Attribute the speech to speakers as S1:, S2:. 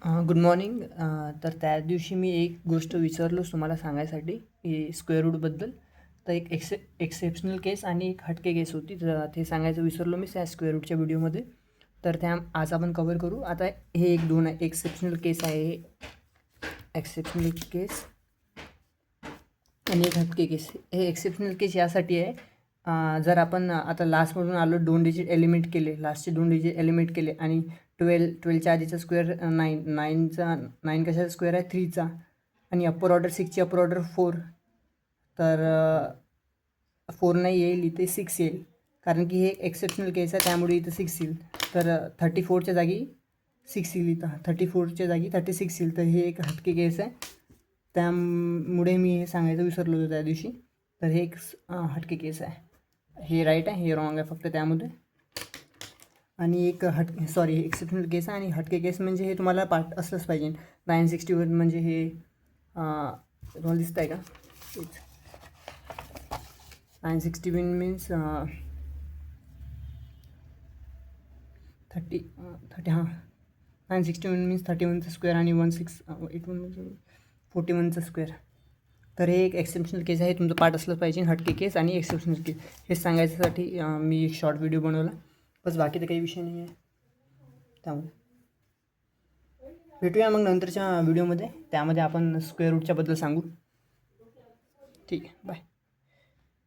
S1: Good morning. तर त्या दिवशी मी एक गोष्ट विसरलोच तुम्हाला सांगायसाठी की स्क्वेअर रूटबद्दल. तर एक एक्सेप्शनल केस आणि एक हटके केस होती, तर ते सांगायचं विसरलो मी त्या स्क्वेअर रूटच्या व्हिडिओमध्ये. तर त्या आज आपण कवर करू. आता हे एक दोन आहे, एक्सेप्शनल केस आहे, एक्सेप्शनल केस आणि एक हटके केस. हे एक्सेप्शनल केस यासाठी आहे, जर आपण आता लास्टमधून आलो, 2 डिजिट एलिमिट केले, लास्टचे 2 डिजिट एलिमिट केले आणि 12च्या आधीचा स्क्वेअर 9 कशाचा स्क्वेअर आहे 3चा आणि अप्पर ऑर्डर 6ची अप्पर ऑर्डर 4, तर 4 नाही येईल, इथे 6 येईल, कारण की हे एक्सेप्शनल केस आहे त्यामुळे इथं 6 येईल. तर 34च्या जागी 6 येईल, इथं 34च्या जागी 36 येईल. तर हे एक हटके केस आहे, त्यामुळे मी हे सांगायचं विसरलो होतो त्या दिवशी. तर हे एक हटके केस आहे. हे राईट आहे, हे रॉंग आहे फक्त त्यामध्ये. आणि एक एक्सेप्शनल केस आहे आणि हटके केस म्हणजे हे तुम्हाला पाठ असलंच पाहिजे. 961 म्हणजे हे तुम्हाला दिसत आहे का? 961 मीन्स 30 हां, 961 मीन्स 31चा स्क्वेअर आणि 1681 म्हणजे 41चा स्क्वेअर. तर हे एक एक्सेप्शनल केस आहे, तुमचं पाठ असलंच पाहिजे. हटके केस आणि एक्सेप्शनल केस हे सांगायच्यासाठी मी एक शॉर्ट व्हिडिओ बनवला, बस. बाकी तर काही विषय नाही आहे. त्यामुळे भेटूया मग नंतरच्या व्हिडिओमध्ये, त्यामध्ये आपण स्क्वेअर रूटच्याबद्दल सांगू. ठीक आहे, बाय.